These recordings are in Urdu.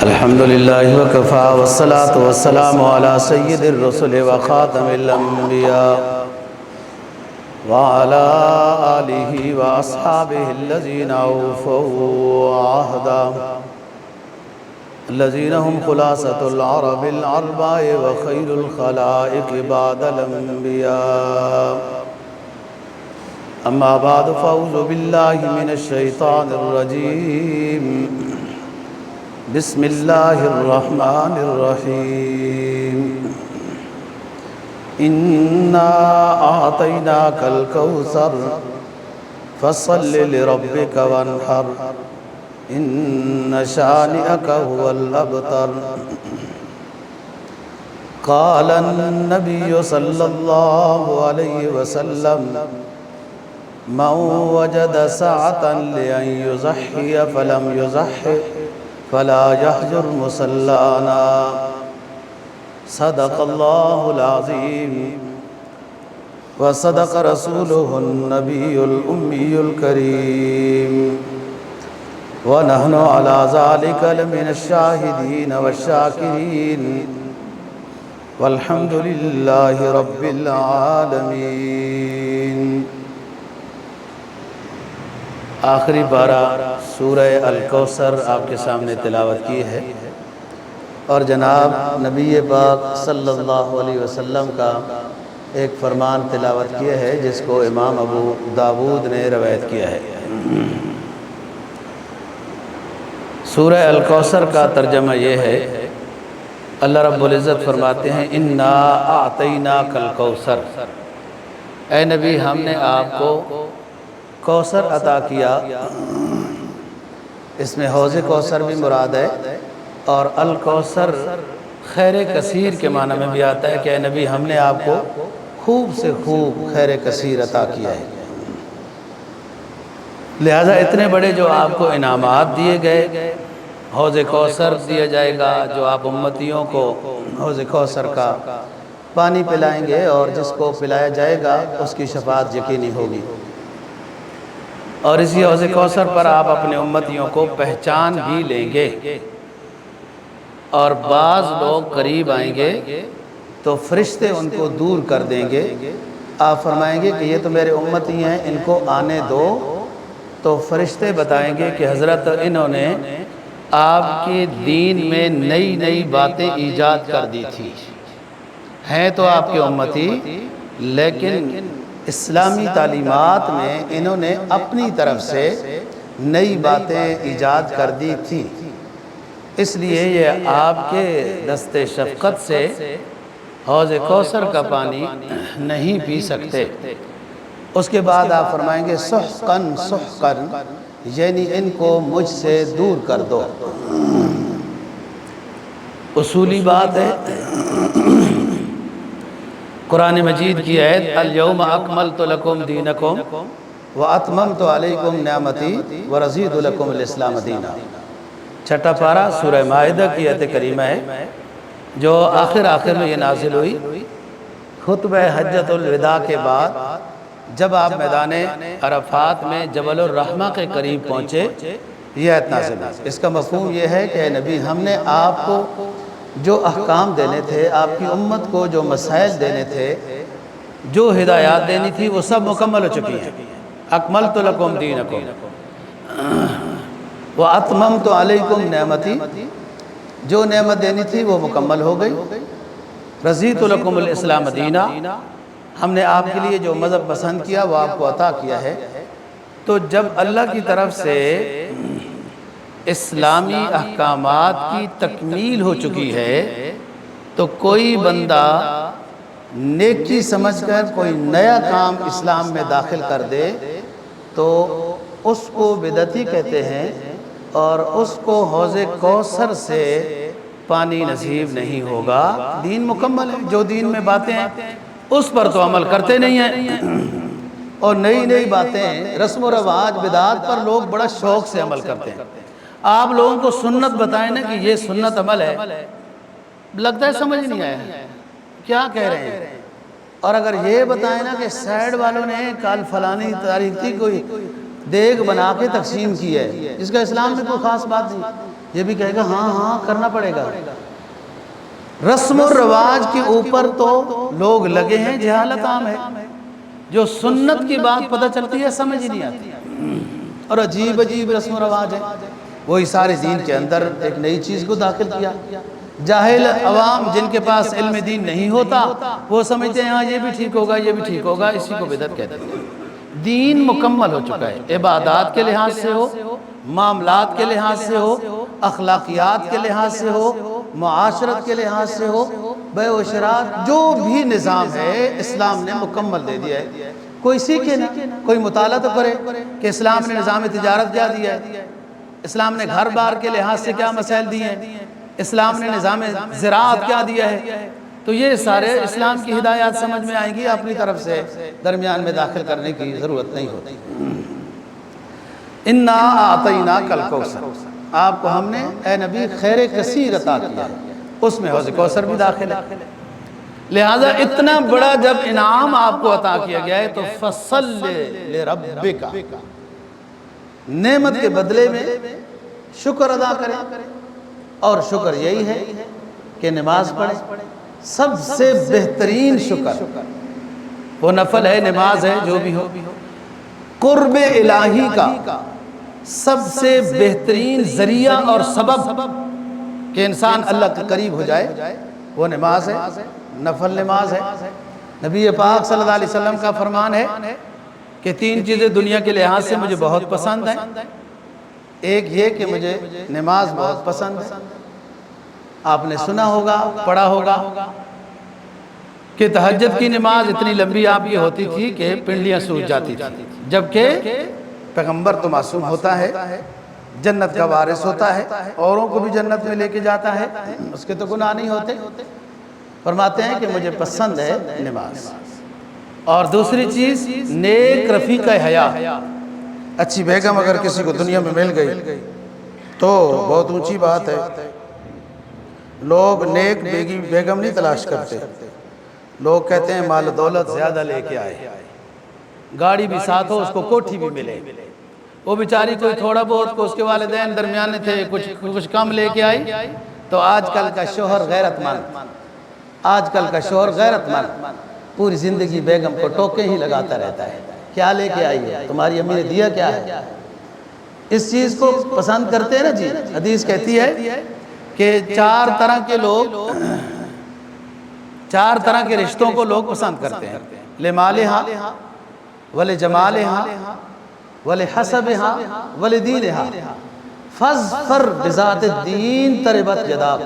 الحمد لله وكفى والصلاة والسلام على سيد الرسل وخاتم الأنبياء وعلى آله وأصحابه الذين أوفوا عهدا الذين هم خلاصة العرب الأربع وخير الخلائق بعد الأنبياء. أما بعد فأعوذ بالله من الشيطان الرجيم. بسم الله الرحمن الرحيم. إنا أعطيناك الكوثر فصل لربك وانحر إن شانئك هو الأبتر. قال النبي صلى الله عليه وسلم: من وجد سعة لأن يضحي فلم يضحي فلا يحجر مصلانا. صدق الله العظيم وصدق رسوله النبي الأمي الكريم ونحن على ذلك لمن الشاهدين والشاكرين والحمد لله رب العالمين. آخری پارہ سورہ الکوثر آپ کے سامنے تلاوت کی ہے اور جناب نبی پاک صلی اللہ علیہ وسلم کا ایک فرمان تلاوت کیا ہے جس کو امام ابو داود نے روایت کیا ہے. سورہ الکوثر کا ترجمہ یہ ہے، اللہ رب العزت فرماتے ہیں: انا اعطیناک الکوثر، اے نبی ہم نے آپ کو کوثر عطا کیا. اس میں حوض کوثر بھی مراد ہے اور الکوثر خیر کثیر کے معنی میں بھی آتا ہے کہ اے نبی ہم نے آپ کو خوب سے خوب خیر کثیر عطا کیا ہے. لہذا اتنے بڑے جو آپ کو انعامات دیے گئے، حوض کوثر دیا جائے گا جو آپ امتیوں کو حوض کوثر کا پانی پلائیں گے اور جس کو پلایا جائے گا اس کی شفاعت یقینی ہوگی. اور اسی حوض کوثر پر آپ اپنے امتیوں کو پہچان بھی لیں گے اور بعض لوگ قریب آئیں گے تو فرشتے ان کو دور کر دیں گے. آپ فرمائیں گے کہ یہ تو میرے امتی ہیں، ان کو آنے دو. تو فرشتے بتائیں گے کہ حضرت انہوں نے آپ کے دین میں نئی نئی باتیں ایجاد کر دی تھی، ہیں تو آپ کے امتی لیکن اسلامی تعلیمات میں انہوں نے اپنی طرف سے نئی باتیں ایجاد کر دی تھی، اس لیے یہ آپ کے دست شفقت سے حوض کوثر کا پانی نہیں پی سکتے. اس کے بعد آپ فرمائیں گے سحقاً سحقاً، یعنی ان کو مجھ سے دور کر دو. اصولی بات ہے، قرآن مجید کی آیت الیوم اکملت لکم دینکم واتممت علیکم نعمتی ورضیت لکم الاسلام دینا. چھٹا پارہ سورہ مائدہ کی آیت کریمہ ہے جو آخر میں یہ نازل ہوئی خطبہ حجۃ الوداع کے بعد جب آپ میدان عرفات میں جبل الرحمہ کے قریب پہنچے. یہ آیت نازل ہوئی. اس کا مفہوم یہ ہے کہ اے نبی ہم نے آپ کو جو احکام دینے تھے، آپ کی امت کو جو مسائل دینے تھے، جو ہدایات دینی تھی، وہ سب مکمل ہو چکی ہیں. اکملت لکم دینکم واتممت علیکم نعمتی، جو نعمت دینی تھی وہ مکمل ہو گئی. رضیت لکم الاسلام دینا، ہم نے آپ کے لیے جو مذہب پسند کیا وہ آپ کو عطا کیا ہے. تو جب اللہ کی طرف سے اسلامی احکامات کی تکمیل ہو چکی ہے تو کوئی بندہ نیکی سمجھ کر کوئی نیا کام اسلام میں داخل کر دے تو اس کو بدعتی کہتے ہیں اور اس کو حوض کوثر سے پانی نصیب نہیں ہوگا. دین مکمل ہے، جو دین میں باتیں ہیں اس پر تو عمل کرتے نہیں ہیں اور نئی نئی باتیں رسم و رواج بدعات پر لوگ بڑا شوق سے عمل کرتے ہیں. آپ لوگوں کو سنت بتائیں نا کہ یہ سنت عمل ہے، لگتا ہے سمجھ نہیں آیا کیا کہہ رہے ہیں. اور اگر یہ بتائیں نا کہ سائیڈ والوں نے کل فلانی تاریخ تھی کوئی دیگ بنا کے تقسیم کی ہے، جس کا اسلام میں کوئی خاص بات نہیں، یہ بھی کہے گا ہاں ہاں کرنا پڑے گا۔ رسم و رواج کے اوپر تو لوگ لگے ہیں، جہالت عام ہے، جو سنت کی بات پتہ چلتی ہے سمجھ ہی نہیں آتی، اور عجیب عجیب رسم و رواج ہیں، وہی سارے دین کے اندر ایک نئی چیز کو داخل کیا۔ جاہل عوام جن کے پاس علم دین نہیں ہوتا وہ سمجھتے ہیں ہاں یہ بھی ٹھیک ہوگا یہ بھی ٹھیک ہوگا، اسی کو بدعت کہتے ہیں۔ دین مکمل ہو چکا ہے، عبادات کے لحاظ سے ہو، معاملات کے لحاظ سے ہو، اخلاقیات کے لحاظ سے ہو، معاشرت کے لحاظ سے ہو، بیع و شراء جو بھی نظام ہے اسلام نے مکمل دے دیا ہے۔ کوئی سیکھے نا، کوئی مطالعہ تو کرے کہ اسلام نے نظام تجارت کیا دیا ہے، اسلام نے گھر بار کے لحاظ سے کیا مسائل دیے ہیں، اسلام نے نظام زراعت کیا دیا ہے، تو یہ سارے اسلام کی ہدایات سمجھ میں آئیں گی، اپنی طرف سے درمیان میں داخل کرنے کی ضرورت نہیں ہوتی۔ اِنَّا أَعْطَيْنَاكَ الْكَوْثَرَ، آپ کو ہم نے اے نبی خیر کثیر عطا کیا ہے، اس میں حوض کوثر بھی داخل ہے، لہذا اتنا بڑا جب انعام آپ کو عطا کیا گیا ہے تو فَصَلِّ لِرَبِّكَ، نعمت کے بدلے میں شکر ادا کریں، اور شکر یہی ہے کہ نماز پڑھیں، سب سے بہترین شکر وہ نفل ہے، نماز ہے، جو بھی ہو، قرب الہی کا سب سے بہترین ذریعہ اور سبب کہ انسان اللہ کے قریب ہو جائے وہ نماز ہے، نفل نماز ہے۔ نبی پاک صلی اللہ علیہ وسلم کا فرمان ہے کہ 3 چیزیں دنیا کے لحاظ سے مجھے بہت پسند ہیں، ایک یہ کہ مجھے نماز بہت پسند ہے، آپ نے سنا ہوگا پڑھا ہوگا کہ تہجد کی نماز اتنی لمبی آپ کی ہوتی تھی کہ پنڈلیاں سوج جاتی تھی، جبکہ پیغمبر تو معصوم ہوتا ہے، جنت کا وارث ہوتا ہے، اوروں کو بھی جنت میں لے کے جاتا ہے، اس کے تو گناہ نہیں ہوتے، فرماتے ہیں کہ مجھے پسند ہے نماز۔ اور دوسری چیز نیک رفیق حیا، اچھی بیگم اگر کسی کو دنیا میں مل گئی تو بہت اونچی بات ہے، لوگ نیک بیگم نہیں تلاش کرتے، لوگ کہتے ہیں مال و دولت زیادہ لے کے آئے، گاڑی بھی ساتھ ہو، اس کو کوٹھی بھی ملے، وہ بیچاری کوئی تھوڑا بہت کو اس کے والدین درمیانے تھے، کچھ کم لے کے آئی، تو آج کل کا شوہر غیرت مند، آج کل کا شوہر غیرت مند پوری زندگی بیگم کو ٹوکے ہی لگاتا رہتا ہے، کیا لے کے آئی ہے، تمہاری امی نے دیا کیا ہے، اس چیز کو پسند کرتے ہیں نا جی۔ حدیث کہتی ہے کہ 4 طرح کے لوگ، 4 طرح کے رشتوں کو لوگ پسند کرتے ہیں، لمالہا ولجمالہا ولحسبہا ولدینہا فاظفر بذات الدین تربت یداک،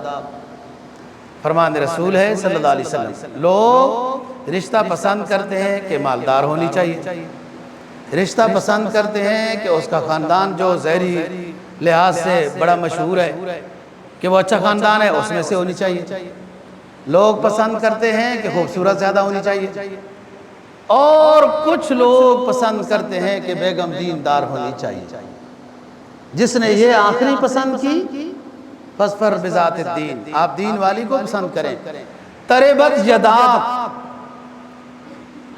فرمان رسول ہے صلی اللہ علیہ وسلم، لوگ رشتہ پسند کرتے ہیں کہ مالدار ہونی چاہیے، رشتہ پسند کرتے ہیں کہ اس کا خاندان جو ظاہری لحاظ سے بڑا مشہور ہے کہ وہ اچھا خاندان ہے، اس میں سے ہونی چاہیے، لوگ پسند کرتے ہیں کہ خوبصورت زیادہ ہونی چاہیے، اور کچھ لوگ پسند کرتے ہیں کہ بیگم دیندار ہونی چاہیے۔ جس نے یہ آخری پسند کی فَاظْفَرْ بِذَاتِ الدین، آپ دین والی کو پسند کریں، تربت یداک،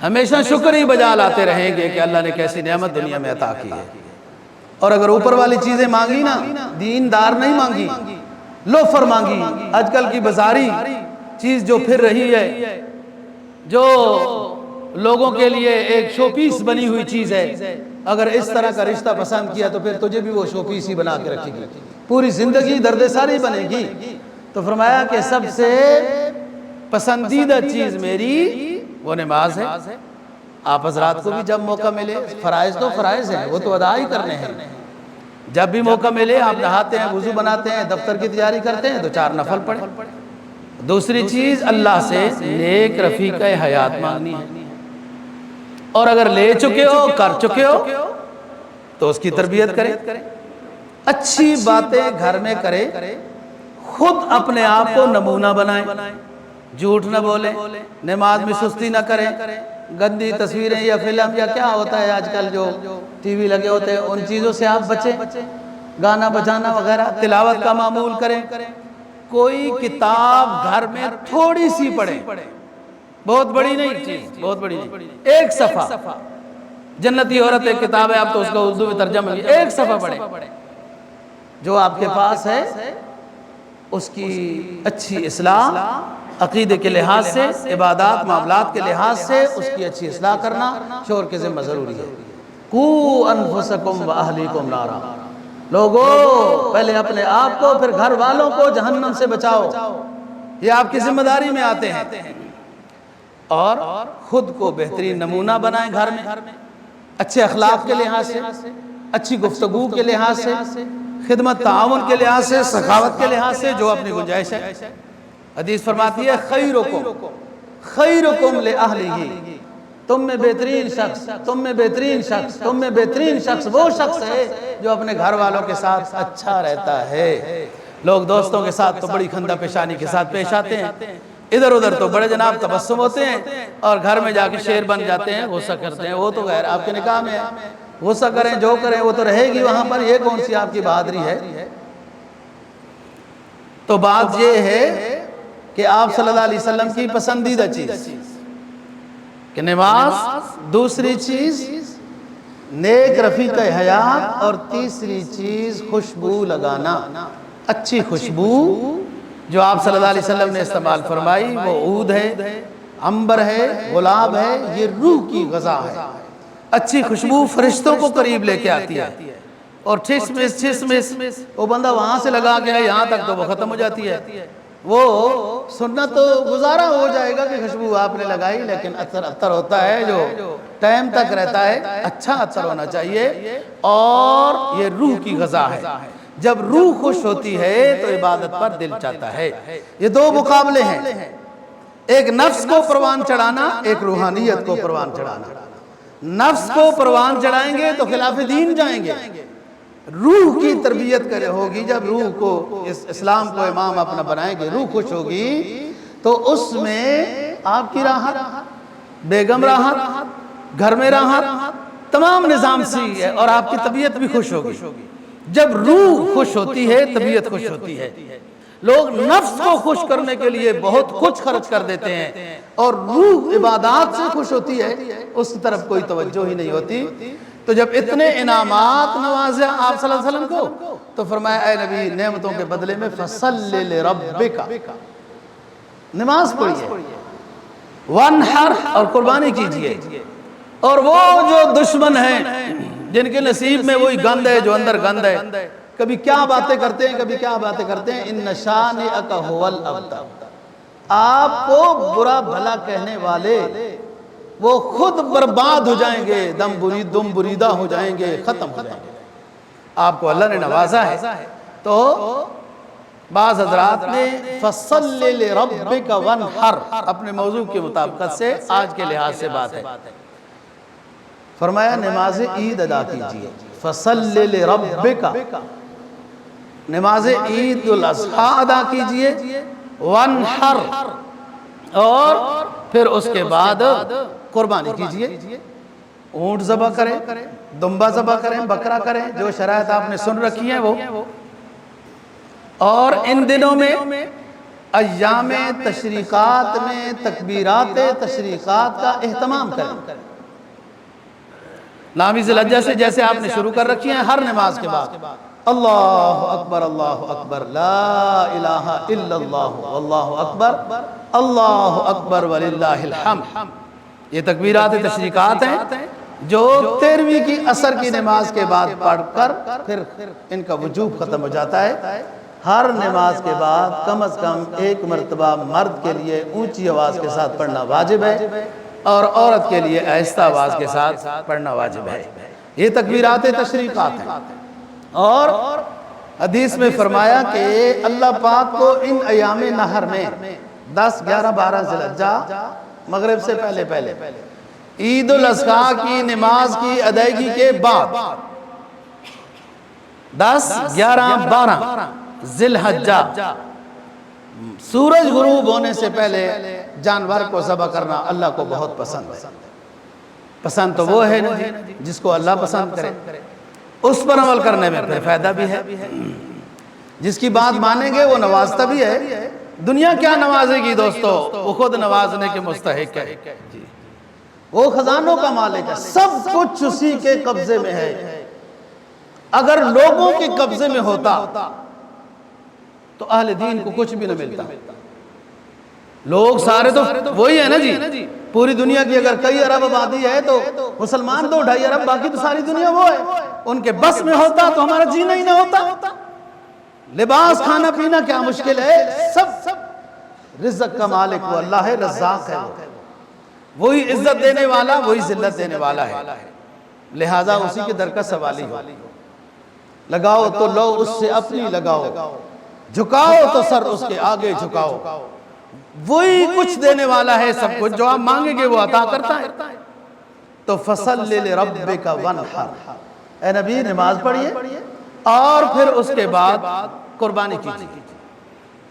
ہمیشہ شکر ہی بجا لاتے رہیں گے کہ اللہ نے کیسی نعمت دنیا میں عطا کی ہے۔ اور اگر اوپر والی چیزیں مانگی نا، دیندار نہیں مانگی، لوفر مانگی، آج کل کی بازاری چیز جو پھر رہی ہے، جو لوگوں کے لیے ایک شو پیس بنی ہوئی چیز ہے، اگر اس طرح کا رشتہ پسند کیا تو پھر تجھے بھی وہ شو پیس ہی بنا کے رکھے گی، پوری زندگی درد ساری بنے گی۔ تو فرمایا کہ سب سے پسندیدہ چیز میری وہ نماز ہے۔ آپ حضرات کو بھی جب موقع ملے، فرائض تو فرائض ہیں، وہ تو ادا ہی کرنے ہیں، جب بھی موقع ملے آپ نہاتے ہیں، وضو بناتے ہیں، دفتر کی تیاری کرتے ہیں تو 4 نفل پڑھیں۔ دوسری چیز اللہ سے نیک رفیق حیات مانگنی ہے، اور اگر لے چکے ہو، کر چکے ہو تو اس کی تربیت کریں، اچھی باتیں گھر میں کریں، خود اپنے آپ کو نمونہ بنائیں، جھوٹ نہ بولیں، نماز میں سستی نہ کریں، گندی تصویریں یا فلم یا کیا ہوتا ہے آج کل جو ٹی وی لگے ہوتے ہیں ان چیزوں سے آپ بچیں، گانا بجانا وغیرہ، تلاوت کا معمول کریں، کوئی کتاب گھر میں تھوڑی سی پڑھیں، بہت بڑی نہیں چیز، بہت بڑی نہیں، 1 صفحہ جنتی عورت ایک کتاب ہے، آپ تو اس کا اردو میں ترجمہ ایک صفحہ پڑھیں، جو آپ کے پاس ہے اس کی اچھی اصلاح، عقیدے کے لحاظ سے، عبادات معاملات کے لحاظ سے اس کی اچھی اصلاح کرنا شوہر کے ذمہ ضروری ہے۔ قُوا أَنفُسَكُمْ وَأَهْلِيكُمْ نَارًا، لوگو پہلے اپنے آپ کو پھر گھر والوں کو جہنم سے بچاؤ، یہ آپ کی ذمہ داری میں آتے ہیں۔ اور خود کو بہترین نمونہ بنائیں گھر میں، اچھے اخلاق کے لحاظ سے، اچھی گفتگو کے لحاظ سے، خدمت تعاون کے لحاظ سے، سخاوت کے لحاظ سے، جو اپنی گنجائش ہے۔ حدیث فرماتی ہے خیرکم خیرکم لأہلہ، تم میں بہترین شخص، تم میں بہترین شخص، تم میں بہترین شخص وہ شخص ہے جو اپنے گھر والوں کے ساتھ اچھا رہتا ہے۔ لوگ دوستوں کے ساتھ تو بڑی خندہ پیشانی کے ساتھ پیش آتے ہیں، ادھر ادھر تو بڑے جناب تبسم ہوتے ہیں، اور گھر میں جا کے شیر بن جاتے ہیں، غصہ کرتے ہیں۔ وہ تو غیر آپ کے نکاح میں ہے، غصہ کریں جو کریں وہ تو رہے گی وہاں پر، یہ کون سی آپ کی بہادری ہے؟ تو بات یہ ہے کہ آپ صلی اللہ علیہ وسلم کی پسندیدہ چیز کہ نماز، دوسری چیز نیک رفیق حیات، اور تیسری چیز خوشبو لگانا، اچھی خوشبو جو آپ صلی اللہ علیہ وسلم نے استعمال فرمائی وہ عود ہے، عنبر ہے، گلاب ہے، یہ روح کی غذا ہے۔ اچھی خوشبو فرشتوں کو قریب لے کے آتی ہے، اور ٹھس مس وہ بندہ وہاں سے لگا کے یہاں تک تو وہ ختم ہو جاتی ہے۔ وہ سننا تو گزارا ہو جائے گا کہ خوشبو آپ نے لگائی، لیکن عطر ہوتا ہے جو ٹائم تک رہتا ہے، اچھا عطر ہونا چاہیے، اور یہ روح کی غذا ہے۔ جب روح خوش ہوتی ہے تو عبادت پر دل چاہتا ہے۔ یہ دو مقابلے ہیں، ایک نفس کو پروان چڑھانا، ایک روحانیت کو پروان چڑھانا۔ نفس کو پروان چڑھائیں گے تو خلاف دین جائیں گے، روح کی تربیت کرے ہوگی، جب روح کو اسلام کو امام اپنا بنائیں گے، روح خوش ہوگی تو اس میں آپ کی راحت، بیگم راحت، گھر میں راحت، تمام نظام سی ہے، اور آپ کی طبیعت بھی خوش ہوگی۔ جب روح خوش ہوتی ہے طبیعت خوش ہوتی ہے۔ لوگ نفس کو خوش کرنے کے لیے بہت کچھ خرچ کر دیتے ہیں، اور روح عبادات سے خوش ہوتی ہے، اس کی طرف کوئی توجہ ہی نہیں ہوتی۔ تو جب اتنے انعامات نوازے آپ صلی اللہ علیہ وسلم کو، تو فرمایا اے نبی نعمتوں کے بدلے میں فَصَلِّ لِرَبِّكَ، نماز پڑھیے، وَانْحَرْ، اور قربانی کیجئے۔ اور وہ جو دشمن ہیں جن کے نصیب میں وہی گند ہے جو اندر گند ہے، کبھی کیا باتیں کرتے ہیں، کبھی کیا باتیں کرتے ہیں، اِنَّ شَانِئَكَ هُوَ الْأَبْتَرُ، آپ کو برا بھلا کہنے والے وہ خود برباد ہو جائیں گے، دم بریدہ ہو جائیں گے، ختم ہو جائیں گے۔ آپ کو اللہ نے نوازا ہے تو بعض حضرات نے فَصَلِّ لِرَبِّكَ وَانْحَرْ اپنے موضوع کے مطابقت سے آج کے لحاظ سے بات ہے، فرمایا نماز عید ادا کیجئے، فَصَلِّ لِرَبِّكَ، نماز عید الاضحیٰ ادا کیجئے، وَانْحَرْ، اور پھر اس کے بعد قربانی کیجئے، اونٹ ذبح کریں، دمبا ذبح کریں، بکرا کریں، جو شرائط آپ نے سن رکھی ہیں وہ۔ اور ان دنوں میں ایام تشریقات میں تکبیرات تشریقات کا اہتمام کریں۔ نامی ذی الحجہ سے جیسے آپ نے شروع کر رکھی ہیں، ہر نماز کے بعد اللہ اکبر لا الہ الا اللہ واللہ اکبر اللہ اکبر وللہ الحمد، یہ تکبیرات تشریقات ہیں جو 13ویں کی عصر کی نماز کے بعد پڑھ کر پھر ان کا وجوب ختم ہو جاتا ہے۔ ہر نماز کے بعد کم از کم ایک مرتبہ مرد کے لیے اونچی آواز کے ساتھ پڑھنا واجب ہے، اور عورت کے لیے آہستہ آواز کے ساتھ پڑھنا واجب ہے۔ یہ تکبیرات تشریقات ہیں۔ اور حدیث میں فرمایا کہ اللہ پاک کو ان ایام نہر میں 10، 11، 12 ذی الحجہ مغرب سے پہلے عید الاضحیٰ کی نماز کی ادائیگی کے بعد 10، 11، 12 ذی الحجہ سورج غروب ہونے سے پہلے جانور کو ذبح کرنا اللہ کو بہت پسند ہے۔ پسند تو وہ ہے جس کو اللہ پسند کرے، اس پر عمل کرنے میں پھر فائدہ بھی ہے، جس کی بات مانیں گے وہ نوازتا بھی ہے۔ دنیا کیا نوازے گی دوستو، وہ خود نوازنے کے مستحق ہے۔ وہ خزانوں کا مالک ہے، سب کچھ اسی کے قبضے میں ہے۔ اگر لوگوں کے قبضے میں ہوتا تو اہل دین کو کچھ بھی نہ ملتا۔ لوگ سارے تو وہی ہے نا جی، پوری دنیا کی اگر کئی ارب آبادی ہے تو مسلمان 2-2.5 ارب، باقی تو ساری دنیا وہ ہے۔ ان کے بس میں ہوتا تو ہمارا جینا ہی نہ ہوتا۔ لباس، کھانا پینا کیا مشکل ہے، سب رزق کا مالک وہ اللہ ہے، رزاق ہے، وہی عزت دینے والا، وہی ذلت دینے والا ہے، لہٰذا اسی کے در کا سوالی ہو۔ لگاؤ تو لو اس سے اپنی لگاؤ، جھکاؤ تو سر اس کے آگے جھکاؤ، وہی کچھ دینے والا ہے، سب کچھ جو آپ مانگیں گے وہ عطا کرتا ہے۔ تو فَصَلِّ لِرَبِّكَ وَانْحَرْ، اے نبی نماز پڑھیے اور پھر اس کے بعد قربانی کیجیے۔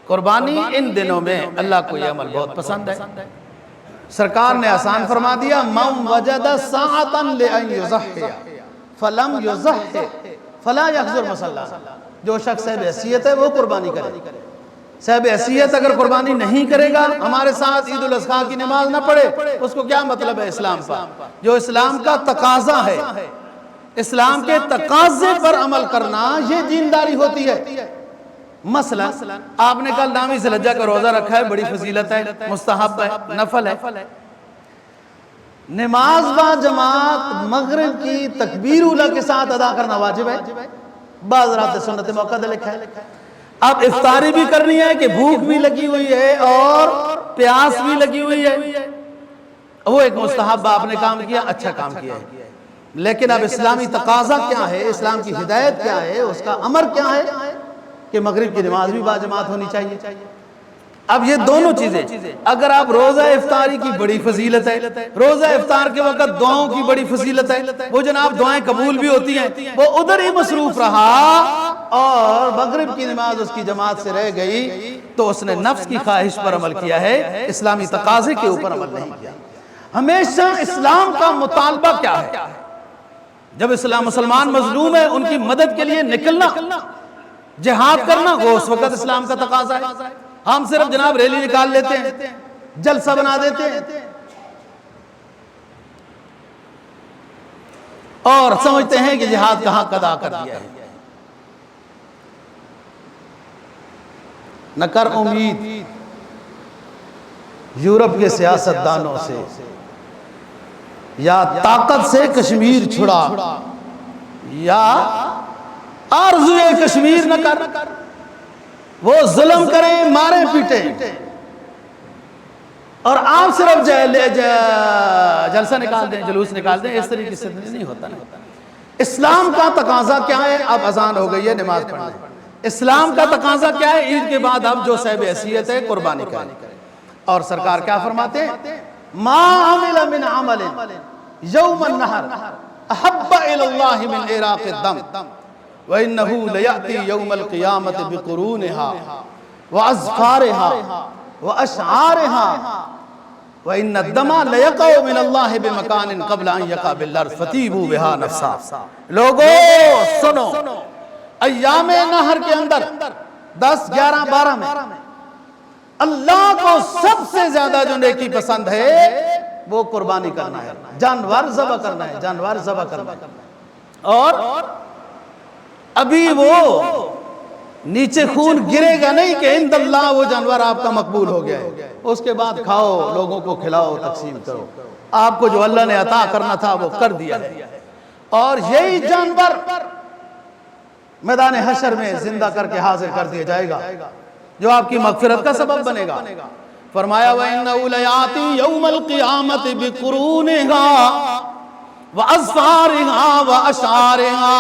قربانی ان دنوں میں اللہ کو یہ عمل بہت پسند ہے۔ سرکار نے آسان فرما دیا، مَنْ وَجَدَ سَاعَةً لِأَنْ يُزَحِّيَ فَلَمْ يُزَحِّ فَلَا يَحْضُرْ مُصَلَّىٰ، جو شخص صاحب حیثیت ہے وہ قربانی کرے۔ صاحب حیثیت اگر قربانی نہیں کرے گا، ہمارے ساتھ عید الاضحیٰ کی نماز نہ پڑھے، اس کو کیا مطلب ہے اسلام کا؟ جو اسلام کا تقاضا ہے، اسلام کے تقاضے پر عمل کرنا، یہ دینداری ہوتی ہے۔ مثلا آپ نے کل نامی ذی الحجہ کا روزہ رکھا ہے، بڑی فضیلت ہے، مستحب ہے، نفل ہے۔ نماز با جماعت مغرب کی تکبیر اولیٰ کے ساتھ ادا کرنا واجب ہے، بعض رات سنت موقع لکھا ہے۔ اب افطاری بھی کرنی ہے کہ بھوک بھی لگی ہوئی ہے اور پیاس بھی لگی ہوئی ہے، وہ ایک مستحب آپ نے کام کیا، اچھا کام کیا ہے۔ لیکن اب اسلامی تقاضا کیا ہے، اسلام کی ہدایت کیا ہے، اس کا امر کیا ہے کہ مغرب کی نماز بھی با جماعت ہونی چاہیے۔ اب یہ دونوں چیزیں، اگر آپ روزہ افطاری کی بڑی فضیلت ہے، روزہ افطار کے وقت دعاؤں کی بڑی فضیلت ہے، وہ جناب دعائیں قبول بھی ہوتی ہیں، وہ ادھر ہی مصروف رہا اور مغرب کی نماز اس کی جماعت سے رہ گئی، تو اس نے نفس کی خواہش پر عمل کیا ہے، اسلامی تقاضے کے اوپر عمل نہیں کیا۔ ہمیشہ اسلام کا مطالبہ کیا ہے؟ جب مسلمان مظلوم ہے، ان کی مدد کے لیے نکلنا، جہاد کرنا، وہ اس وقت اسلام کا تقاضا ہے۔ ہم صرف جناب ریلی نکال لیتے ہیں، جلسہ بنا دیتے ہیں اور سمجھتے ہیں کہ جہاد کہاں ادا کر دیا ہے۔ نہ کر امید یورپ کے سیاست دانوں سے، یا طاقت سے کشمیر چھڑا، یا آرزوئے کشمیر نہ کر، وہ ظلم کریں، مارے پیٹیں اور آپ صرف جلسہ نکال دیں، جلوس نکال دیں، اس طریقے سے نہیں ہوتا۔ اسلام کا تقاضا کیا ہے؟ اب اذان ہو گئی ہے، نماز پڑھنا۔ اسلام کا تقاضا کیا ہے؟ عید کے بعد اب جو صاحب حیثیت ہے قربانی کریں۔ اور سرکار کیا فرماتے ہیں؟ ما عمل من عمل یوم النحر احب الی اللہ من اراق الدم وَإِنَّهُ لَيَأْتِي يَوْمَ الْقِيَامَةِ بِقُرُونِهَا وَأَزْفَارِهَا وَأَشْعَارِهَا وَإِنَّ الدَّمَ لَيَقَعُ مِنَ اللَّهِ بِمَكَانٍ قَبْلَ أَنْ يَقَعَ بِالْأَرْضِ فَطِيبُوا بِهَا نَفْسًا۔ لوگو سنو، ایام نہر کے اندر 10، 11، 12 میں اللہ کو سب سے زیادہ جو نیکی پسند ہے وہ قربانی کرنا ہے، جانور ذبح کرنا ہے، جانور ذبح کرنا ہے۔ اور ابھی وہ نیچے خون گرے گا نہیں کہ عند اللہ وہ جانور آپ کا مقبول ہو گیا ہے، اس کے بعد کھاؤ، لوگوں کو کھلاؤ، تقسیم کرو، آپ کو جو اللہ نے عطا کرنا تھا وہ کر دیا ہے۔ اور یہی جانور میدان حشر میں زندہ کر کے حاضر کر دیا جائے گا، جو آپ کی مغفرت کا سبب بنے گا۔ فرمایا وَإِنَّهُ لَيَأْتِي يَوْمَ الْقِيَامَةِ بِقُرُونِهَا وَأَزْفَارِهَا وَأَشْعَارِهَا،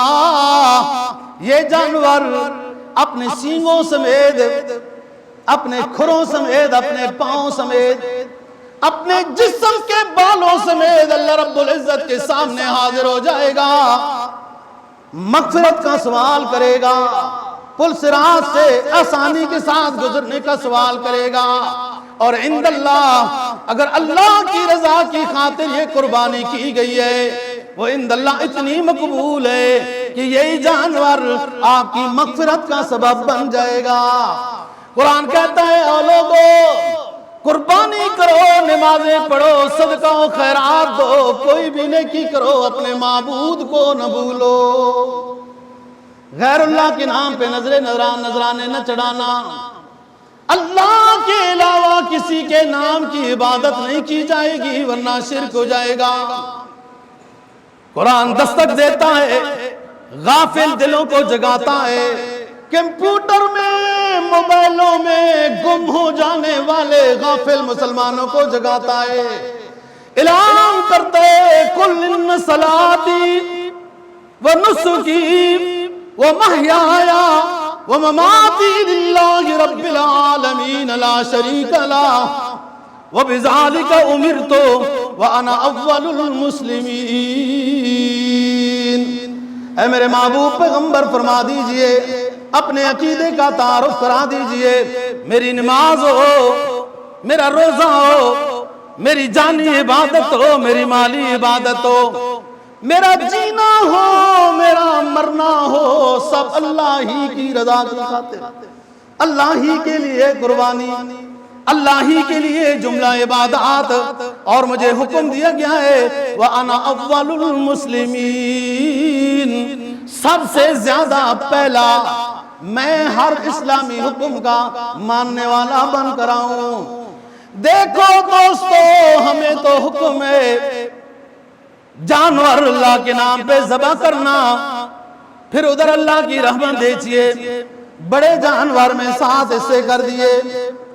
یہ جانور اپنے سینگوں سمیت، اپنے کھروں سمیت، اپنے پاؤں سمیت، اپنے جسم کے بالوں سمیت اللہ رب العزت کے سامنے حاضر ہو جائے گا، مغفرت کا سوال کرے گا، پل صراط سے آسانی کے ساتھ گزرنے کا سوال کرے گا۔ اور عند اللہ، اگر اللہ کی رضا کی خاطر یہ قربانی کی گئی ہے، وہ عند اللہ اتنی مقبول ہے کہ یہی جانور آپ کی مغفرت کا سبب بن جائے گا۔ قرآن کہتا ہے اے لوگو، قربانی کرو، نمازیں پڑھو، صدقہ و خیرات دو، کوئی بھی نیکی کرو، اپنے معبود کو نہ بھولو۔ غیر اللہ کے نام پہ نذرانے نہ چڑھانا، اللہ کے علاوہ کسی کے نام کی عبادت نہیں کی جائے گی ورنہ شرک ہو جائے گا۔ قرآن دستک دیتا ہے، غافل دلوں کو جگاتا ہے، کمپیوٹر میں، موبائلوں میں گم ہو جانے والے غافل مسلمانوں کو جگاتا ہے، اعلان کرتا ہے قل ان صلاتی ونسکی ومحیایا ومماتی للہ رب العالمین لا شریک لہ وبذالک امرت وانا اول المسلمین۔ اے میرے محبوب پیغمبر فرما دیجئے، اپنے عقیدے کا تعارف کرا دیجئے، میری نماز ہو، میرا روزہ ہو، میری جانی عبادت ہو، میری مالی عبادت ہو، میرا جینا ہو، میرا مرنا ہو، سب اللہ ہی کی رضا کی خاطر، اللہ ہی کے لیے قربانی، اللہ ہی کے لیے جملہ عبادات، اور مجھے حکم دیا گیا ہے وَأَنَا أَوَّلُ الْمُسْلِمِينَ، سب سے زیادہ پہلا میں ہر اسلامی حکم کا ماننے والا بن کر آؤں۔ دیکھو دوستو، ہمیں تو حکم ہے جانور اللہ کے نام پہ ذبح کرنا، پھر ادھر اللہ کی رحمت دیکھیے، بڑے جانور میں 7 حصے کر دیے۔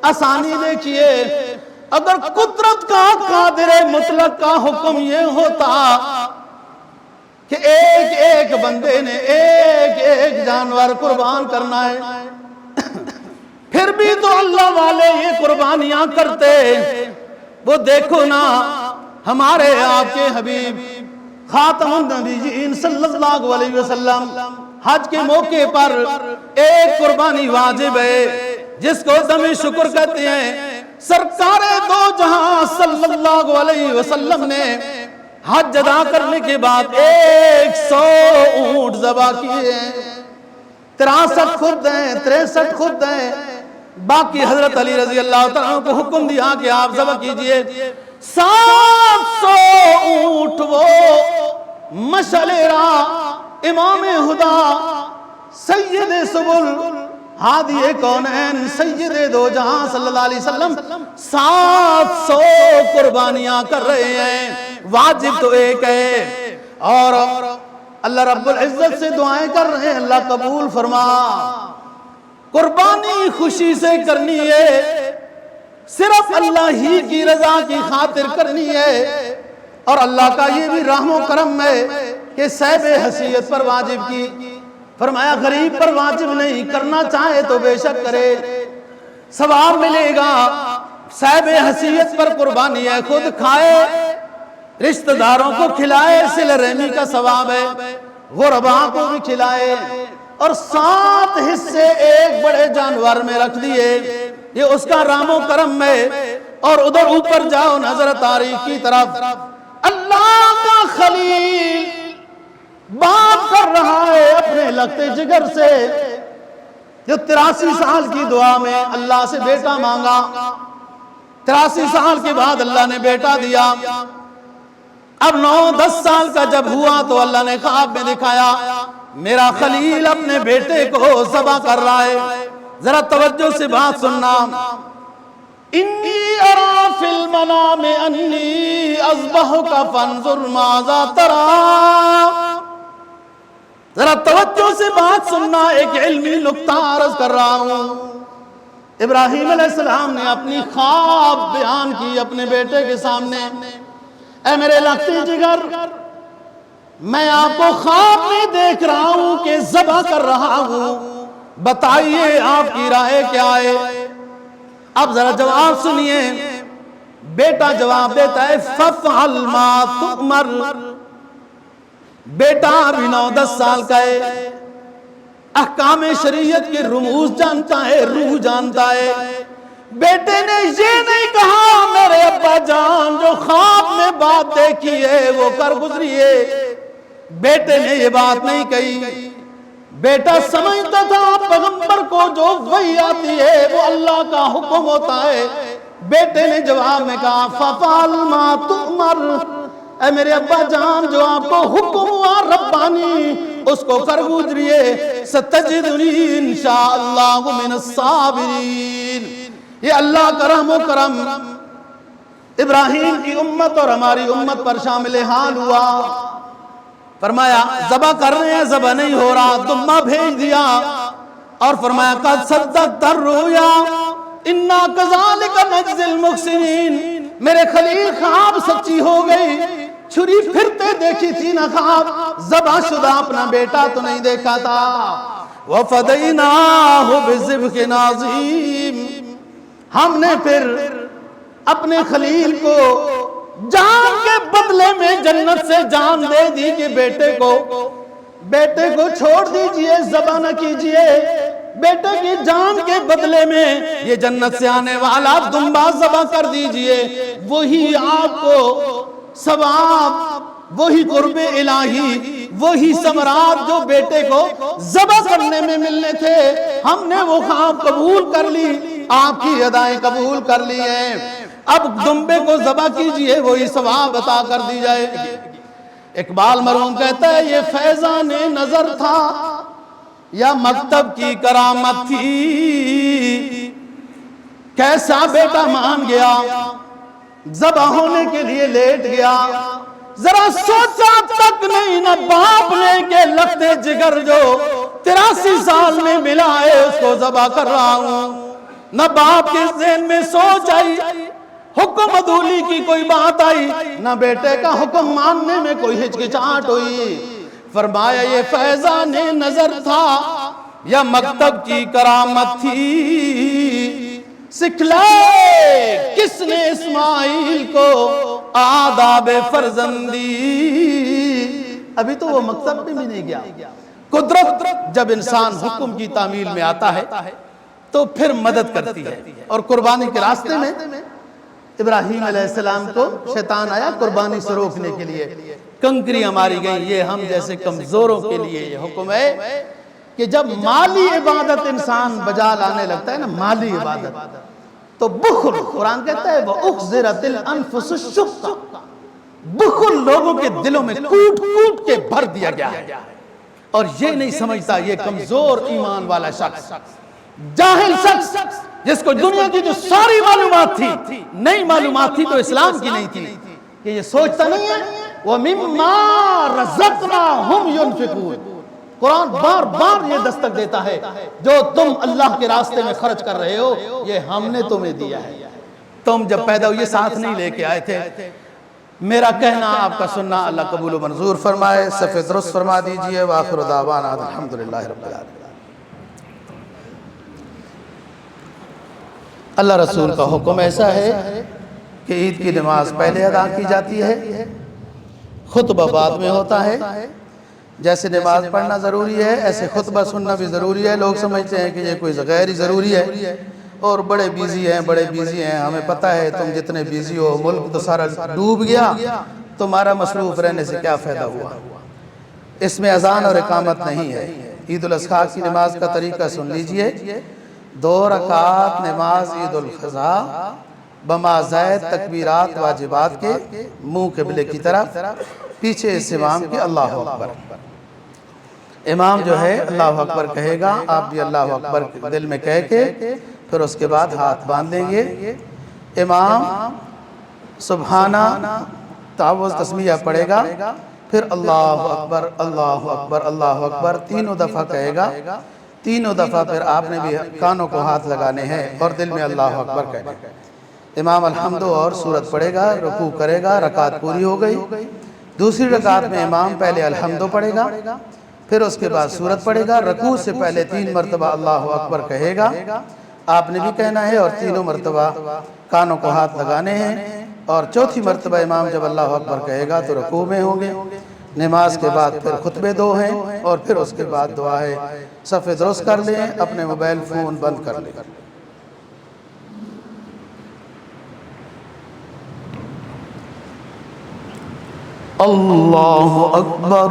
آسانی دیکھیے، اگر قدرت کا قادر مطلق کا حکم یہ ہوتا کہ ایک ایک بندے نے ایک ایک جانور قربان کرنا ہے، پھر بھی تو اللہ والے یہ قربانیاں کرتے۔ وہ دیکھو نا، ہمارے آپ کے حبیب خاتم النبیین صلی اللہ علیہ وسلم حج کے موقع پر ایک قربانی واجب ہے جس کو دم شکر کہتے ہیں۔ سرکار دو جہاں صلی اللہ علیہ وسلم نے حج ادا کرنے کے بعد 100 اونٹ ذبح کیے ہیں، 63 خود ہیں، 63 خود ہیں، باقی حضرت علی رضی اللہ تعالیٰ کو حکم دیا کہ آپ ذبح کیجئے۔ 700 اونٹ وہ مشعل راہ، امام ہدا، سید سبل، ہادی کونین، سید دو جہاں صلی اللہ علیہ وسلم 700 قربانیاں کر رہے ہیں۔ واجب تو ایک ہے، اور اللہ رب العزت سے دعائیں کر رہے ہیں اللہ قبول فرما۔ قربانی خوشی سے کرنی ہے، صرف اللہ ہی کی رضا کی خاطر کرنی ہے، اور اللہ کا یہ بھی رحم و کرم ہے کہ صاحب حیثیت پر واجب کی، فرمایا غریب پر واجب نہیں، کرنا چاہے تو بے شک کرے، ثواب ملے گا۔ صاحب حیثیت پر قربانی ہے، خود کھائے، رشتہ داروں کو کھلائے، صلہ رحمی کا ثواب ہے، غرباء کو بھی کھلائے، اور 7 حصے ایک بڑے جانور میں رکھ دیے، یہ اس کا رحم و کرم ہے۔ اور ادھر اوپر جاؤ نظر تاریخ کی طرف، اللہ کا خلیل بات کر رہا ہے اپنے لگتے جگر سے، جو 83 سال کی دعا میں اللہ سے بیٹا مانگا، 83 سال کے بعد اللہ نے بیٹا دیا۔ اب 9-10 سال کا جب ہوا تو اللہ نے خواب میں دکھایا میرا خلیل اپنے بیٹے کو ذبح کر رہا ہے۔ ذرا توجہ سے بات سننا، انی ارا فی المنام انی اذبحک فانظر ماذا تری۔ ذرا توجہ سے بات سننا، ایک علمی نکتہ عرض کر رہا ہوں۔ ابراہیم علیہ السلام نے اپنی خواب بیان کی اپنے بیٹے کے سامنے، اے میرے لگتے جگر، میں آپ کو خواب میں دیکھ رہا ہوں کہ ذبح کر رہا ہوں، بتائیے آپ کی رائے کیا ہے؟ اب ذرا جواب سنیے، بیٹا جواب دیتا ہے فَفْعَلْ مَا تُؤْمَرْ۔ بیٹا ابھی 9-10 سال کا ہے، احکام شریعت کے رموز جانتا ہے، روح جانتا ہے۔ بیٹے نے یہ نہیں کہا میرے ابا جان جو خواب میں بات دیکھی ہے وہ کر گزریے، بیٹے نے یہ بات نہیں کہی۔ بیٹا سمجھتا تھا پیغمبر کو جو وحی آتی ہے وہ اللہ کا حکم ہوتا ہے، بیٹے نے جواب میں کہا فَفَعَلْ مَا تُؤْمَرْ، اے میرے ابا جان جو آپ کو حکم ہوا ربانی اس کو کر گزریے، سَتَجِدُنِي انشاءاللہ من الصابرین۔ یہ اللہ کا رحم و کرم ابراہیم کی امت اور ہماری امت پر شامل حال ہوا۔ فرمایا ذبح کر رہے ہیں، ذبح نہیں ہو رہا، دمہ بھیج دیا اور فرمایا قد صدقت الرؤیا انا کذالک نجزی المحسنین، میرے خلیل خواب سچی ہو گئی، چھری پھرتے دیکھی تھی نہ خواب، ذبح شدہ اپنا بیٹا تو نہیں دیکھا تھا۔ وَفَدَيْنَاهُ بِذِبْحٍ عَظِيمٍ، ہم نے پھر اپنے خلیل کو جان کے بدلے میں جنت سے جان دے دی کہ بیٹے کو چھوڑ دیجئے، ذبح نہ کیجئے، بیٹے کی جان کے بدلے میں یہ جنت سے آنے والا دمبا ذبح کر دیجئے، وہی آپ کو ثواب، وہی قرب الہی، وہی ثمرات جو بیٹے کو ذبح کرنے میں ملنے تھے، ہم نے وہ خواب قبول کر لی، آپ کی ادائیں قبول کر لی ہیں، اب دمبے کو ذبح کیجئے وہی ثواب عطا کر دی جائے گی۔ اقبال مرحوم کہتا ہے یہ فیضان نظر تھا یا مکتب کی کرامت تھی، کیسا بیٹا مان گیا، ذبح ہونے کے لیے لیٹ گیا، ذرا سوچا تک نہیں نہ باپ نے کہ لگتے جگر جو 83 سال میں ملا ہے اس کو ذبح کر رہا ہوں، نہ باپ کے ذہن میں سوچ آئی، حکم عدولی کی کوئی بات آئی، نہ بیٹے کا حکم ماننے میں کوئی ہچکچاہٹ ہوئی۔ فرمایا یہ فیضان نظر تھا یا مکتب کی کرامت تھی، سکھلائے کس نے اسماعیل کو آداب فرزندی، ابھی تو وہ مکتب میں بھی نہیں گیا۔ قدرت جب انسان حکم کی تعمیل میں آتا ہے تو پھر مدد کرتی ہے، اور قربانی کے راستے میں ابراہیم علیہ السلام کو شیطان آیا قربانی سے روکنے کے لیے، کنکریاں ماری گئی۔ یہ ہم جیسے کمزوروں کے لیے یہ حکم ہے کہ جب مالی عبادت انسان بجا لانے لگتا ہے نا، مالی عبادت، تو بخل، قرآن کہتا ہے وَأُخْزِرَتِ الْأَنفُسُ الشُّحَّ، بخل لوگوں کے دلوں میں کوٹ کوٹ کے بھر دیا گیا ہے، اور یہ نہیں سمجھتا یہ کمزور ایمان والا شخص، جاہل شخص جس کو دنیا کی جو ساری معلومات تھی، نئی معلومات تھی تو اسلام کی نہیں تھی، کہ یہ سوچتا نہیں ہے وَمِمَّا رَزَقْنَاهُمْ يُنْفِقُونَ۔ قرآن بار بار یہ دستک دیتا ہے جو تم اللہ کے راستے میں خرچ کر رہے ہو یہ ہم نے تمہیں دیا ہے، تم جب پیدا ہوئے ساتھ نہیں لے کے آئے تھے۔ میرا کہنا آپ کا سننا اللہ قبول و منظور فرمائے، صفحہ درست فرما دیجئے۔ وآخر دعوانا الحمدللہ رب العالمین۔ اللہ رسول کا حکم ایسا ہے کہ عید کی نماز پہلے ادا کی جاتی ہے، خطبہ بعد میں ہوتا ہے۔ جیسے نماز پڑھنا ضروری ہے ایسے خطبہ سننا بھی ضروری ہے۔ لوگ سمجھتے ہیں کہ یہ کوئی غیر ضروری ہے اور بڑے بیزی ہیں، ہمیں پتہ ہے تم جتنے بیزی ہو، ملک تو سارا ڈوب گیا، تمہارا مصروف رہنے سے کیا فائدہ ہوا۔ اس میں اذان اور اقامت نہیں ہے۔ عید الاضحیٰ کی نماز کا طریقہ سن لیجئے، 2 رکعات نماز عید الاضحیٰ بما زائد تکبیرات واجبات کے، منہ قبلے کی طرف، پیچھے اس امام کے اللہ اکبر۔ امام جو ہے اللہ اکبر کہے گا، آپ بھی اللہ اکبر دل میں کہہ کے پھر اس کے بعد ہاتھ باندھ لیں گے۔ امام سبحانہ تعوذ تسمیہ پڑھے گا، پھر اللہ اکبر اللہ اکبر اللہ اکبر 3 دفعہ کہے گا، 3 دفعہ پھر آپ نے بھی کانوں کو ہاتھ لگانے ہیں اور دل میں اللہ اکبر کہے گا۔ امام الحمد اور سورت پڑھے گا، رکوع کرے گا، رکعت پوری ہو گئی۔ دوسری رکعت میں امام پہلے الحمد پڑھے گا، پھر اس کے بعد سورت پڑھے گا، رکوع سے پہلے 3 مرتبہ اللہ اکبر کہے گا، آپ نے بھی کہنا ہے، اور 3 مرتبہ کانوں کو ہاتھ لگانے ہیں، اور چوتھی مرتبہ امام جب اللہ اکبر کہے گا تو رکوع میں ہوں گے۔ نماز کے بعد پھر خطبے 2 ہیں اور پھر اس کے بعد دعا ہے۔ صفحے درست کر لیں، اپنے موبائل فون بند کر لیں۔ اللہ اکبر۔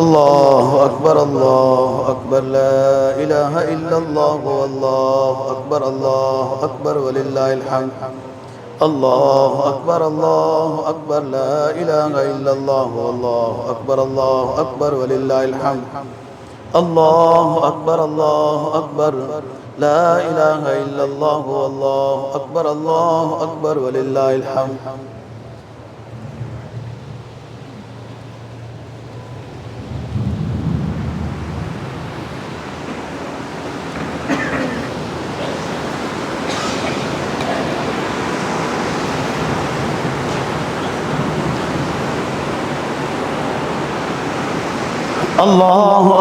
اللہ اکبر لا الہ الا اللہ واللہ اکبر وللہ الحمد اللہ اکبر لا الہ الا اللہ واللہ اکبر وللہ الحمد اللہ اکبر لا الہ الا اللہ واللہ اکبر وللہ الحمد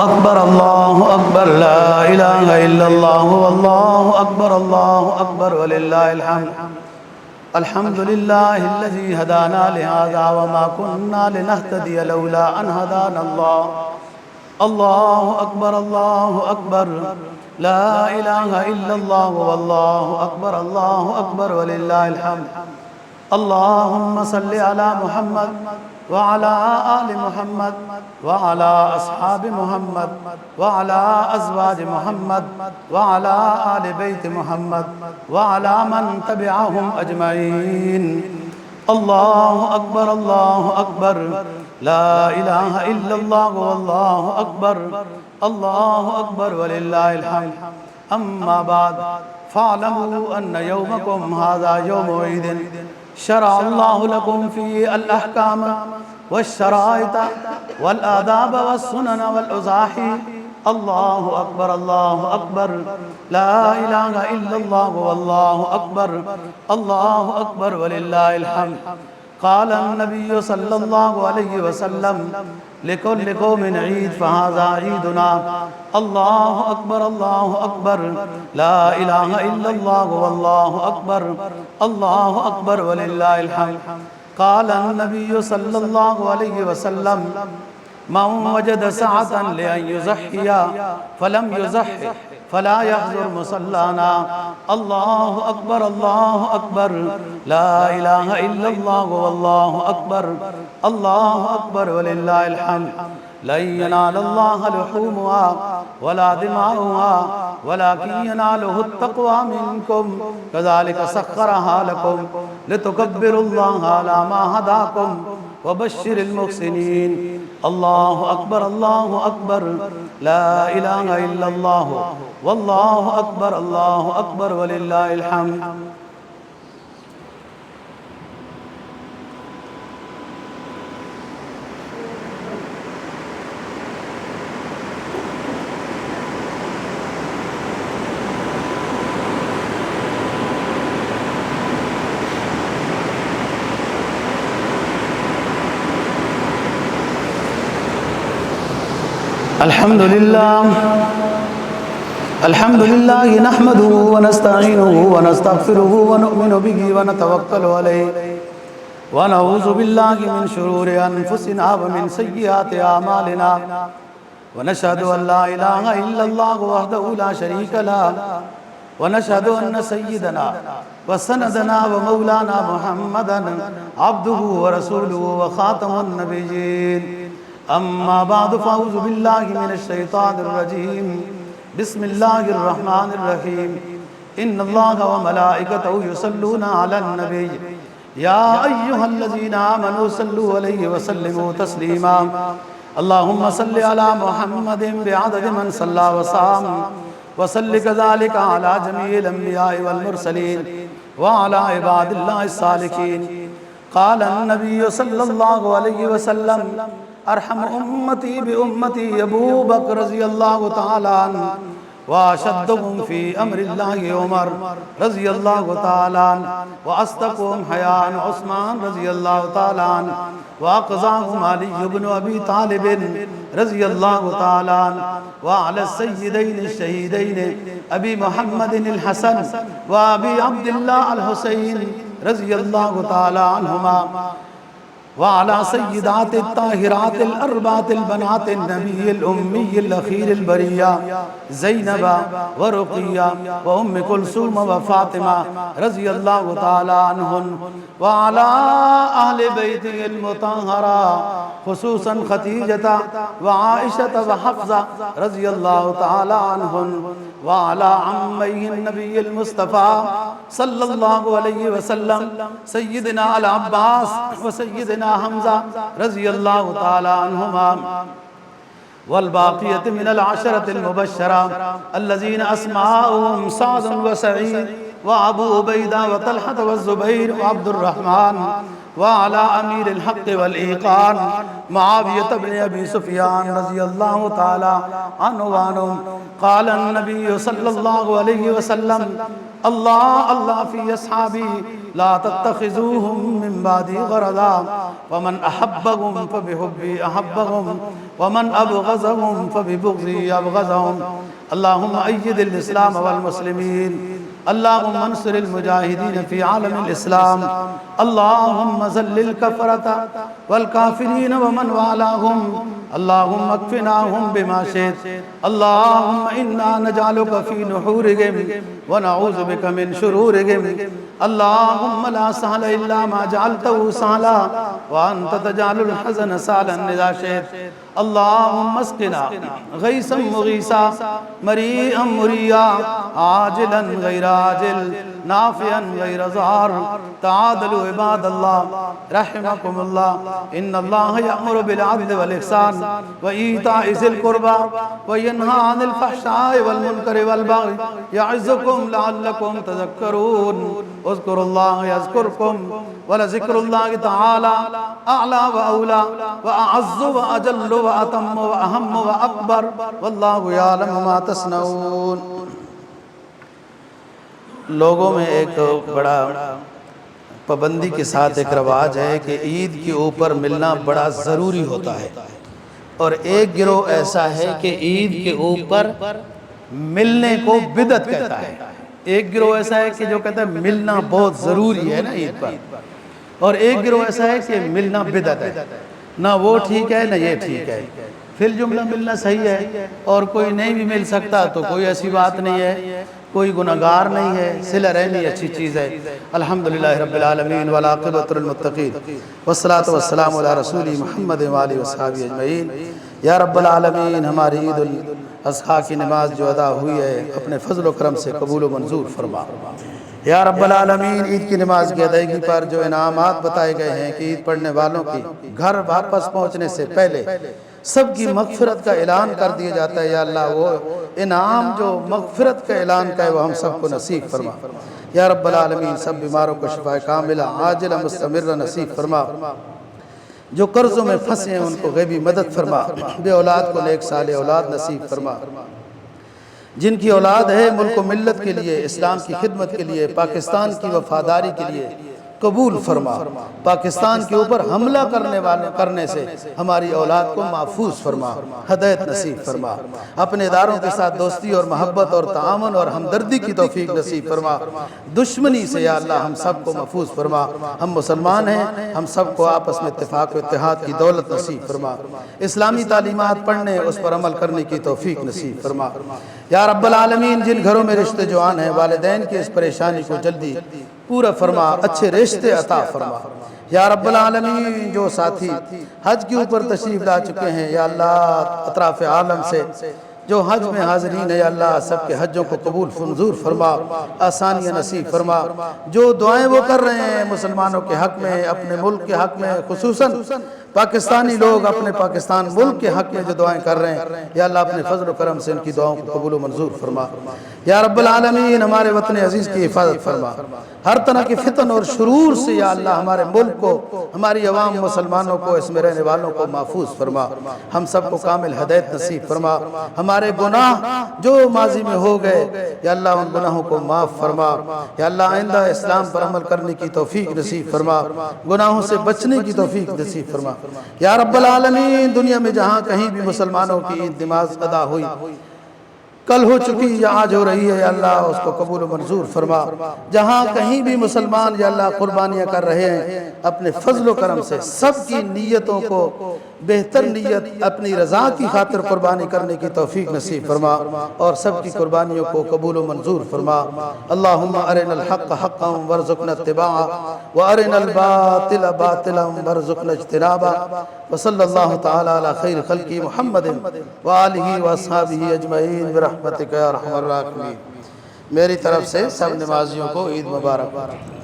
اللہ اکبر لا الہ الا اللہ واللہ اکبر وللہ الحمد الحمدللہ الذی ہدانا لہذا وما کننا لنہتدی لولا ان ہدانا اللہ اللہ اکبر لا الہ الا اللہ واللہ اکبر وللہ الحمد اللہم صلی علی محمد وعلى آل محمد وعلى أصحاب محمد وعلى أزواج محمد وعلى آل بيت محمد وعلى من تبعهم أجمعين الله أكبر لا إله إلا الله والله أكبر ولله الحمد أما بعد فاعلموا أن يومكم هذا يوم عيد شرع الله لكم فيه الأحكام والشرائط والآداب والسنن والأزاحي الله أكبر لا إله إلا الله والله أكبر ولله الحمد قال النبي صلى الله عليه وسلم لكل قوم عيد فهذا عيدنا الله أكبر لا إله إلا الله والله أكبر ولله الحمد قال النبي صلى الله عليه وسلم من وجد سعة لأن يزحي فلم يزحي فلا يحضر مصلانا الله أكبر لا إله إلا الله والله أكبر ولله الحمد لن ينال الله لحومها ولا دماؤها ولكن يناله التقوى منكم كذلك سخرها لكم لتكبروا الله على ما هداكم وبشر المحسنين الله أكبر لا إله إلا الله والله أكبر ولله الحمد الحمد لله نحمده ونستعينه ونستغفره ونؤمن به ونتوكل عليه ونعوذ بالله من شرور أنفسنا ومن سيئات أعمالنا ونشهد أن لا إله إلا الله وحده لا شريك له ونشهد أن سيدنا وسندنا ومولانا محمدا عبده ورسوله وخاتم النبيين أما بعد فأعوذ بالله من الشيطان الرجيم بسم الله الرحمن الرحيم إن الله وملائكته يصلون على النبي يا أيها الذين آمنوا صلوا عليه وسلموا تسليما اللهم صل على محمد بعدد من صلى وصام وصل كذلك على جميع الأنبياء والمرسلين وعلى عباد الله الصالحين قال النبي صلى الله عليه وسلم ارحم امتی بامتی ابو بکر رضی اللہ تعالی عنہ واشدهم فی امر اللہ عمر رضی اللہ تعالی عنہ واصدقهم حیاء عثمان رضی اللہ تعالی عنہ واقضاهم علی بن ابی طالب رضی اللہ تعالی عنہ وعلى السیدین الشہیدین ابی محمد الحسن وابی عبداللہ الحسین رضی اللہ تعالی عنہما وعلى سيدات الطاهرات الأربعة البنات النبي الأمي الأخير البرية زينب ورقية وأم كلثوم وفاطمة رضي الله تعالى عنهن، وعلى أهل بيته المطهرة خصوصا خديجة وعائشة وحفصة رضي الله تعالى عنهن، وعلى عميه النبي المصطفى صلى الله عليه وسلم سيدنا العباس وسيدنا حمزة رضي الله تعالى عنهما، والباقية من العشرة المبشرة الذين أسماؤهم سعد وسعيد وأبو عبيدة وطلحة والزبير وعبد الرحمن، وعلى أمير الحق والإيقان معاوية بن أبي سفيان رضي الله تعالى عنه وعنهم. قال النبي صلى الله عليه وسلم: الله الله في أصحابي لا تتخذوهم من بعدي غرضا، ومن أحبهم فبحبي أحبهم، ومن أبغضهم فببغضي أبغضهم. اللهم أيد الإسلام والمسلمين، اللهم انصر المجاهدين في عالم الإسلام، اللهم ذل الكفرة والكافرين ومن والاهم، اللهم اكفناهم بما شئت. اللهم إنا نجعلك في نحورهم ونعوذ بك من شرورهم. اللهم لا سهل إلا ما جعلته سهلا، وأنت تجعل الحزن سهلا إذا شئت. اللهم اسقنا غيثا مغيثا مريئا مريا عاجلا غير عاجل نافعا غير ضار. تعادلوا عباد الله رحمكم الله. إن الله يأمر بالعدل والإحسان وإيتاء ذي القربى وينهى عن الفحشاء والمنكر والبغي يعظكم لعلكم تذكرون. اذكروا الله يذكركم ولذكر الله تعالى أعلى وأولى وأعز وأجل وأتم وأهم وأكبر، والله يعلم ما تصنعون. لوگوں میں ایک بڑا پابندی کے ساتھ ایک رواج ہے کہ عید کے اوپر ملنا بڑا ضروری ہوتا ہے، اور ایک گروہ ایسا ہے کہ عید کے اوپر ملنے کو بدعت کہتا ہے. ایک گروہ ایسا ہے کہ جو کہتا ہے ملنا بہت ضروری ہے نا عید پر، اور ایک گروہ ایسا ہے کہ ملنا بدعت ہے. نہ وہ ٹھیک ہے نہ یہ ٹھیک ہے، پھر جملہ ملنا صحیح ہے، اور کوئی نہیں بھی مل سکتا تو کوئی ایسی بات نہیں ہے، کوئی گناہگار نہیں ہے. صلہ رحمی اچھی چیز ہے. الحمدللہ رب العالمین والعاقبۃ للمتقین والصلاۃ والسلام علی رسول محمد وآلہ وصحبہ اجمعین. یا رب العالمین، ہماری عید الاضحیٰ کی نماز جو ادا ہوئی ہے اپنے فضل و کرم سے قبول و منظور فرما. یا رب العالمین، عید کی نماز کی ادائیگی پر جو انعامات بتائے گئے ہیں کہ عید پڑھنے والوں کی گھر واپس پہنچنے سے پہلے سب کی مغفرت کا اعلان کر دیا جاتا ہے. یا اللہ، وہ انعام جو مغفرت کا اعلان کا ہے وہ ہم سب کو نصیب فرما. یا رب العالمین، سب بیماروں کو شفا کاملہ عاجلہ مستمرہ نصیب فرما. جو قرضوں میں پھنسے ہیں ان کو غیبی مدد فرما. بے اولاد کو نیک صالح اولاد نصیب فرما. جن کی اولاد ہے ملک و ملت کے لیے، اسلام کی خدمت کے لیے، پاکستان کی وفاداری کے لیے قبول فرما. پاکستان کے اوپر حملہ کرنے سے ہماری اولاد کو محفوظ فرما، ہدایت نصیب فرما. اپنے اداروں کے ساتھ دوستی اور محبت اور تعاون اور ہمدردی کی توفیق نصیب فرما. دشمنی سے یا اللہ ہم سب کو محفوظ فرما. ہم مسلمان ہیں، ہم سب کو آپس میں اتفاق و اتحاد کی دولت نصیب فرما. اسلامی تعلیمات پڑھنے اس پر عمل کرنے کی توفیق نصیب فرما. یا رب العالمین، جن گھروں میں رشتے جوان ہیں، والدین کی اس پریشانی کو جلدی پورا فرما، اچھے رشتے عطا فرما. یا رب العالمین، جو ساتھی حج کے اوپر تشریف لا چکے ہیں، یا اللہ اطراف عالم سے جو حج میں حاضرین ہے، یا اللہ سب کے حجوں کو قبول منظور فرما، آسانیاں نصیب فرما. جو دعائیں وہ کر رہے ہیں مسلمانوں کے حق میں، اپنے ملک کے حق میں، خصوصاً پاکستانی لوگ اپنے پاکستان ملک کے حق میں جو دعائیں کر رہے ہیں، یا اللہ اپنے فضل و کرم سے ان کی دعاؤں کو قبول و منظور فرما. یا رب العالمین، ہمارے وطن عزیز کی حفاظت فرما. ہر طرح کی فتن اور شرور سے یا اللہ ہمارے ملک کو، ہماری عوام مسلمانوں کو، اس میں رہنے والوں کو محفوظ فرما. ہم سب کو کامل ہدایت نصیب فرما. ہمارے گناہ جو ماضی میں ہو گئے یا اللہ ان گناہوں کو معاف فرما. یا اللہ آئندہ اسلام پر عمل کرنے کی توفیق نصیب فرما، گناہوں سے بچنے کی توفیق نصیب فرما. یا رب العالمین، دنیا میں جہاں کہیں بھی مسلمانوں کی عید نماز ادا ہوئی، کل ہو چکی یا آج ہو رہی ہے یا اللہ اس کو قبول و منظور فرما۔ جہاں کہیں بھی مسلمان یا اللہ قربانیاں کر رہے ہیں اپنے فضل و کرم سے سب کی نیتوں کو بہتر نیت اپنی رضا کی خاطر قربانی کرنے کی توفیق نصیب فرما اور سب کی قربانیوں کو قبول و منظور فرما۔ اللہم ارنا الحق حقا وارزقنا اتباعا وارنا الباطل باطلا وارزقنا اجتنابا وصلی اللہ تعالی علی خیر خلق محمد وآلہ واصحابہ اجمعین برحمتک یا ارحم الراحمین۔ میری طرف سے سب نمازیوں کو عید مبارک۔